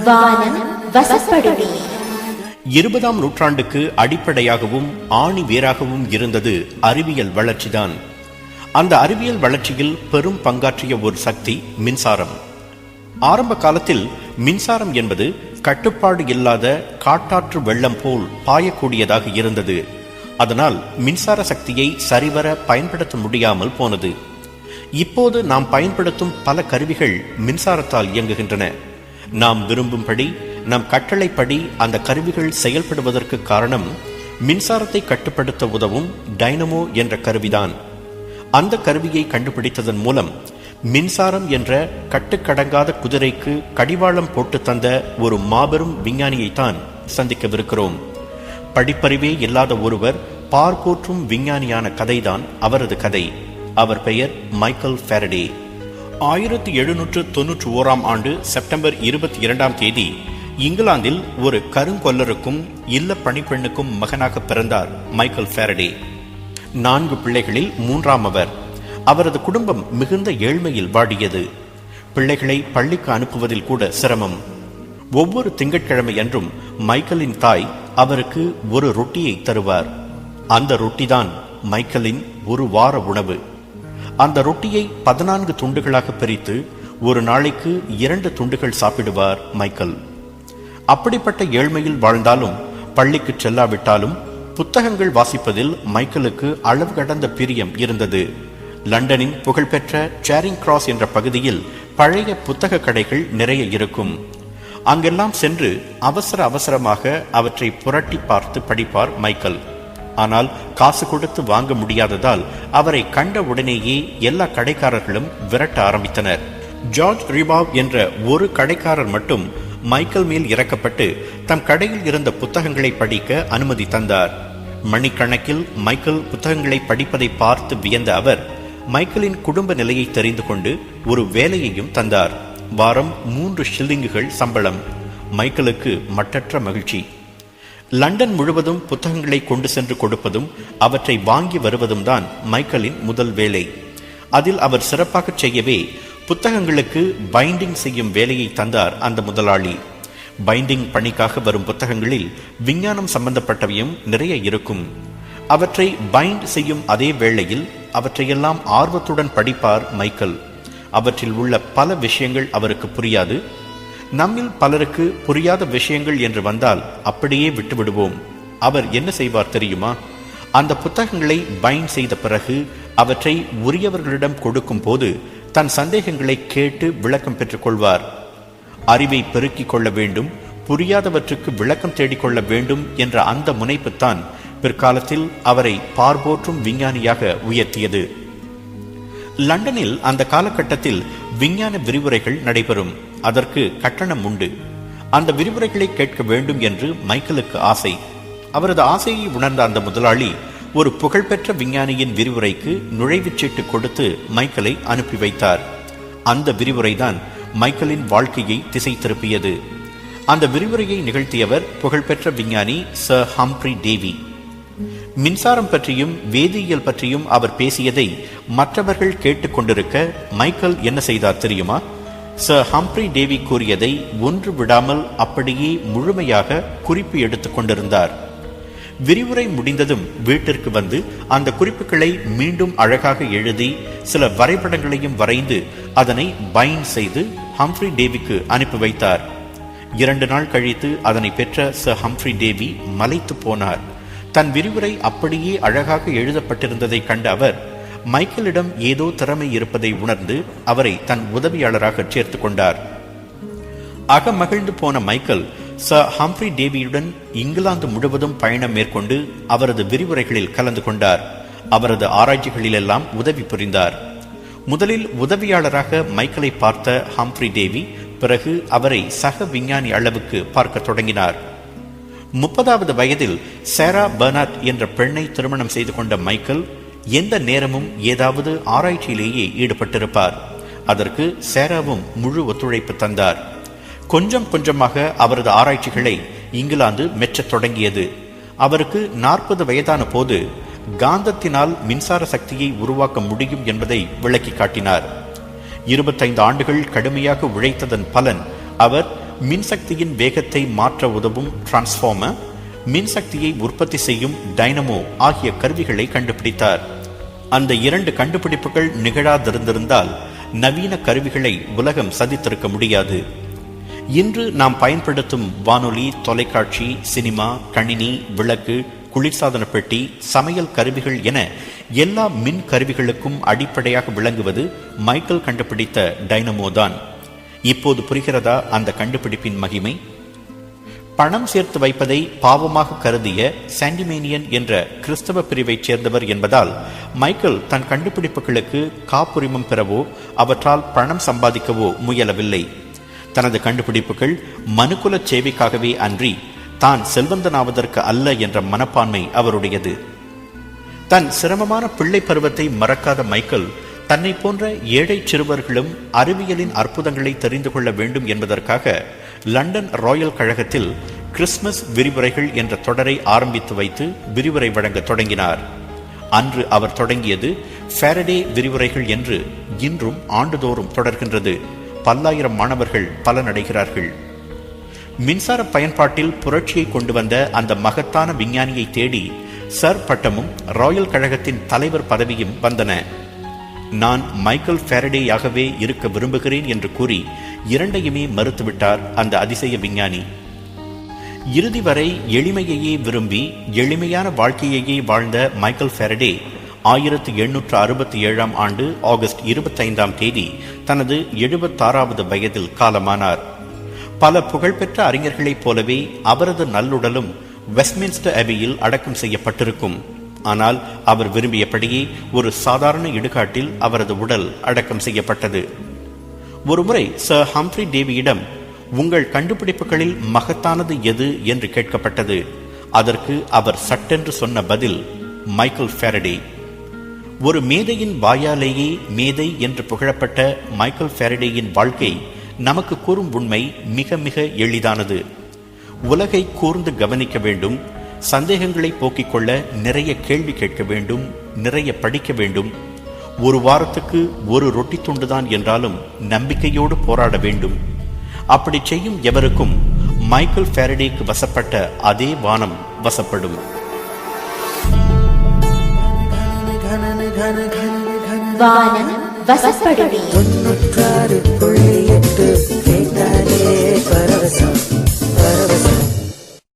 வானம் வசப்படுமே. 20ஆம் நூற்றாண்டுக்கு அடிப்படையாகவும் ஆணி வேராகவும் இருந்தது அறிவியல் வளர்ச்சிதான். அந்த அறிவியல் வளர்ச்சியில் பெரும் பங்காற்றிய ஒரு சக்தி மின்சாரம். ஆரம்ப காலத்தில் மின்சாரம் என்பது கட்டுப்பாடு இல்லாத காட்டாற்று வெள்ளம் போல் பாயக்கூடியதாக இருந்தது. அதனால் மின்சார சக்தியை சரிவர பயன்படுத்த முடியாமல் போனது. இப்போது நாம் பயன்படுத்தும் பல கருவிகள் மின்சாரத்தால் இயங்குகின்றன. நாம் விரும்பும்படி, நம் கட்டளைப்படி அந்த கருவிகள் செயல்படுவதற்கு காரணம் மின்சாரத்தை கட்டுப்படுத்த உதவும் டைனமோ என்ற கருவிதான். அந்த கருவியை கண்டுபிடித்ததன் மூலம் மின்சாரம் என்ற கட்டுக்கடங்காத குதிரைக்கு கடிவாளம் போட்டு தந்த ஒரு மாபெரும் விஞ்ஞானியைத்தான் சந்திக்கவிருக்கிறோம். படிப்பறிவே இல்லாத ஒருவர் பார்ப்போற்றும் விஞ்ஞானியான கதைதான் அவரது கதை. அவர் பெயர் மைக்கேல் ஃபாரடே. 1791ஆம் ஆண்டு செப்டம்பர் 22ஆம் தேதி இங்கிலாந்தில் ஒரு கருங்கொல்லருக்கும் இல்ல பணிப்பெண்ணுக்கும் மகனாக பிறந்தார் மைக்கேல் ஃபாரடே. 4 பிள்ளைகளில் 3ஆம் அவர். அவரது குடும்பம் மிகுந்த ஏழ்மையில் வாடியது. பிள்ளைகளை பள்ளிக்கு அனுப்புவதில் கூட சிரமம். ஒவ்வொரு திங்கட்கிழமை அன்றும் மைக்கேலின் தாய் அவருக்கு ஒரு ரொட்டியை தருவார். அந்த ரொட்டிதான் மைக்கேலின் ஒரு வார உணவு. அந்த ரொட்டியை 14 துண்டுகளாக பிரித்து ஒரு நாளைக்கு 2 துண்டுகள் சாப்பிடுவார் மைக்கேல். அப்படிப்பட்ட ஏழ்மையில் வாழ்ந்தாலும், பள்ளிக்கு செல்லாவிட்டாலும் புத்தகங்கள் வாசிப்பதில் மைக்கேலுக்கு அளவு கடந்த பிரியம் இருந்தது. லண்டனின் புகழ்பெற்ற சேரிங் கிராஸ் என்ற பகுதியில் பழைய புத்தக கடைகள் நிறைய இருக்கும். அங்கெல்லாம் சென்று அவசரமாக அவற்றை புரட்டி பார்த்து படிப்பார் மைக்கேல். ஆனால் காசு கொடுத்து வாங்க முடியாததால் அவரை கண்ட உடனேயே எல்லா கடைக்காரர்களும் விரட்ட ஆரம்பித்தனர். ஜார்ஜ் ரிபாவ் என்ற ஒரு கடைக்காரர் மட்டும் மைக்கேல் மேல் இறக்கப்பட்டு தம் கடையில் இருந்த புத்தகங்களை படிக்க அனுமதி தந்தார். மணிக்கணக்கில் மைக்கேல் புத்தகங்களை படிப்பதை பார்த்து வியந்த அவர் மைக்கேலின் குடும்ப நிலையை தெரிந்து கொண்டு ஒரு வேலையையும் தந்தார். வாரம் 3 ஷில்லிங்குகள் சம்பளம். மைக்கேலுக்கு மட்டற்ற மகிழ்ச்சி. லண்டன் முழுவதும் புத்தகங்களை கொண்டு சென்று கொடுப்பதும் அவற்றை வாங்கி வருவதும் தான் மைக்கேலின் முதல் வேலை. அதில் அவர் சிறப்பாக செய்யவே புத்தகங்களுக்கு பைண்டிங் செய்யும் வேலையை தந்தார் அந்த முதலாளி. பைண்டிங் பணிக்காக வரும் புத்தகங்களில் விஞ்ஞானம் சம்பந்தப்பட்டவையும் நிறைய இருக்கும். அவற்றை பைண்ட் செய்யும் அதே வேளையில் அவற்றையெல்லாம் ஆர்வத்துடன் படிப்பார் மைக்கேல். அவற்றில் உள்ள பல விஷயங்கள் அவருக்கு புரியாது. நம்மில் பலருக்கு புரியாத விஷயங்கள் என்று வந்தால் அப்படியே விட்டுவிடுவோம். அவர் என்ன செய்வார் தெரியுமா? அந்த புத்தகங்களை பைண்ட் செய்த பிறகு அவற்றை உரியவர்களிடம் கொடுக்கும் போது தன் சந்தேகங்களை கேட்டு விளக்கம் பெற்றுக் கொள்வார். அறிவை பெருக்கிக் கொள்ள வேண்டும், புரியாதவற்றுக்கு விளக்கம் தேடிக்கொள்ள வேண்டும் என்ற அந்த முனைப்புத்தான் பிற்காலத்தில் அவரை பார்போற்றும் விஞ்ஞானியாக உயர்த்தியது. லண்டனில் அந்த காலகட்டத்தில் விஞ்ஞான விரிவுரைகள் நடைபெறும். அதற்கு கட்டணம் உண்டு. அந்த விரிவுரைகளை கேட்க வேண்டும் என்று மைக்கேலுக்கு ஆசை. அவரது ஆசையை உணர்ந்த அந்த முதலாளி ஒரு புகழ்பெற்ற விஞ்ஞானியின் விரிவுரைக்கு நுழைவுச்சீட்டு கொடுத்து மைக்கேலை அனுப்பி வைத்தார். அந்த விரிவுரைதான் மைக்கேலின் வாழ்க்கையை திசை திருப்பியது. அந்த விரிவுரையை நிகழ்த்தியவர் புகழ்பெற்ற விஞ்ஞானி சர் ஹம்ப்ரி டேவி. மின்சாரம் பற்றியும் வேதியியல் பற்றியும் அவர் பேசியதை மற்றவர்கள் கேட்டுக்கொண்டிருக்க மைக்கேல் என்ன செய்தார் தெரியுமா? சர் ஹம்ப்ரி டேவி கூறியதை ஒன்று விடாமல் அப்படியே முழுமையாக குறிப்பு எடுத்துக் கொண்டிருந்தார். விரிவுரை முடிந்ததும் வீட்டிற்கு வந்து அந்த குறிப்புகளை மீண்டும் அழகாக எழுதி சில வரைபடங்களையும் வரைந்து அதனை பைண்ட் செய்து ஹம்ப்ரி டேவிக்கு அனுப்பி வைத்தார். 2 நாள் கழித்து அதனை பெற்ற சர் ஹம்ப்ரி டேவி மலைத்து போனார். தன் விரிவுரை அப்படியே அழகாக எழுதப்பட்டிருந்ததை கண்ட அவர் மைக்கேலிடம் ஏதோ திறமை இருப்பதை உணர்ந்து அவரை தன் உதவியாளராக சேர்த்து கொண்டார். அகமகிழ்ந்து போன மைக்கேல் சர் ஹம்ப்ரி டேவியுடன் இங்கிலாந்து முழுவதும் பயணம் மேற்கொண்டு அவரது விரிவுரைகளில் கலந்து கொண்டார். அவரது ஆராய்ச்சிகளிலெல்லாம் உதவி புரிந்தார். முதலில் உதவியாளராக மைக்கேலை பார்த்த ஹம்ப்ரி டேவி பிறகு அவரை சக விஞ்ஞானி அளவுக்கு பார்க்க தொடங்கினார். 30வது வயதில் சாரா பெர்னார்ட் என்ற பெண்ணை திருமணம் செய்து கொண்ட மைக்கேல் எந்த நேரமும் ஏதாவது ஆராய்ச்சியிலேயே ஈடுபட்டிருப்பார். அதற்கு சாராவும் முழு ஒத்துழைப்பு தந்தார். கொஞ்சம் கொஞ்சமாக அவரது ஆராய்ச்சிகளை இங்கிலாந்து மெச்சத் தொடங்கியது. அவருக்கு 40 வயதான போது காந்தத்தினால் மின்சார சக்தியை உருவாக்க முடியும் என்பதை விளக்கி காட்டினார். 25 ஆண்டுகள் கடுமையாக உழைத்ததன் பலன் அவர் மின்சக்தியின் வேகத்தை மாற்ற உதவும் டிரான்ஸ்ஃபார்மர், மின்சக்தியை உற்பத்தி செய்யும் டைனமோ ஆகிய கருவிகளை கண்டுபிடித்தார். அந்த 2 கண்டுபிடிப்புகள் நிகழாதிருந்திருந்தால் நவீன கருவிகளை உலகம் சதித்திருக்க முடியாது. இன்று நாம் பயன்படுத்தும் வானொலி, தொலைக்காட்சி, சினிமா, கணினி, விளக்கு, குளிர்சாதன பெட்டி, சமையல் கருவிகள் என எல்லா மின் கருவிகளுக்கும் அடிப்படையாக விளங்குவது மைக்கேல் கண்டுபிடித்த டைனமோ தான். இப்போது புரிகிறதா அந்த கண்டுபிடிப்பின் மகிமை? பணம் சேர்த்து வைப்பதை பாவமாக கருதிய சாண்டிமேனியன் என்ற கிறிஸ்தவ பிரிவைச் சேர்ந்தவர் என்பதால் மைக்கேல் தன் கண்டுபிடிப்புகளுக்கு காப்புரிமம் பெறவோ அவற்றால் பணம் சம்பாதிக்கவோ முயலவில்லை. தனது கண்டுபிடிப்புகள் மனுக்குல சேவைக்காகவே அன்றி தான் செல்வந்தனாவதற்கு அல்ல என்ற மனப்பான்மை அவருடையது. தன் சிரமமான பிள்ளை பருவத்தை மறக்காத மைக்கேல் தன்னை போன்ற ஏழை சிறுவர்களும் அறிவியலின் அற்புதங்களை தெரிந்து கொள்ள வேண்டும் என்பதற்காக லண்டன் ராயல் கழகத்தில் கிறிஸ்துமஸ் விரிவுரைகள் என்ற தொடரை ஆரம்பித்து வைத்து விரிவுரை வழங்க தொடங்கினார். அன்று அவர் தொடங்கியது ஃபாரடே விரிவுரைகள் என்று இன்றும் ஆண்டுதோறும் தொடர்கின்றது. பல்லாயிரம் மாணவர்கள் பலனடைகிறார்கள். மின்சார பயன்பாட்டில் புரட்சியை கொண்டு வந்த அந்த மகத்தான விஞ்ஞானியை தேடி சர் பட்டமும் ராயல் கழகத்தின் தலைவர் பதவியும் வந்தன. நான் மைக்கேல் ஃபாரடேயாகவே இருக்க விரும்புகிறேன் என்று கூறி இரண்டையுமே மறுத்துவிட்டார் அந்த அதிசய விஞ்ஞானி. இறுதி வரை எளிமையையே விரும்பி எளிமையான வாழ்க்கையையே வாழ்ந்த மைக்கேல் ஃபாரடே 1867 ஆண்டு ஆகஸ்ட் 25ஆம் தேதி தனது 76வது வயதில் காலமானார். பல புகழ்பெற்ற அறிஞர்களைப் போலவே அவரது நல்லுடலும் வெஸ்ட்மின்ஸ்டர் அபேயில் அடக்கம் செய்யப்பட்டிருக்கும். ஆனால் அவர் விரும்பியபடியே ஒரு சாதாரண இடுகாட்டில் அவரது உடல் அடக்கம் செய்யப்பட்டது. ஒருமுறை சர் ஹம்ப்ரி டேவியிடம் உங்கள் கண்டுபிடிப்புகளில் மகத்தானது எது என்று கேட்கப்பட்டது. அதற்கு அவர் சட்டென்று சொன்ன பதில் மைக்கேல் ஃபாரடே. ஒரு மேதையின் வாயாலேயே மேதை என்று புகழப்பட்ட மைக்கேல் ஃபாரடேயின் வாழ்க்கை நமக்கு கூறும் உண்மை மிக மிக எளிதானது. உலகை கூர்ந்து கவனிக்க வேண்டும், சந்தேகங்களை போக்கிக் கொள்ள நிறைய கேள்வி கேட்க வேண்டும், நிறைய படிக்க வேண்டும். ஒரு வாரத்துக்கு ஒரு ரொட்டி துண்டுதான் என்றாலும் நம்பிக்கையோடு போராட வேண்டும். அப்படி செய்யும் எவருக்கும் மைக்கேல் ஃபாரடேக்கு வசப்பட்ட அதே வானம் வசப்படும். வானம் வசப்படுமே. 96.8 கேட்டாலே பரவசம் பரவசம்.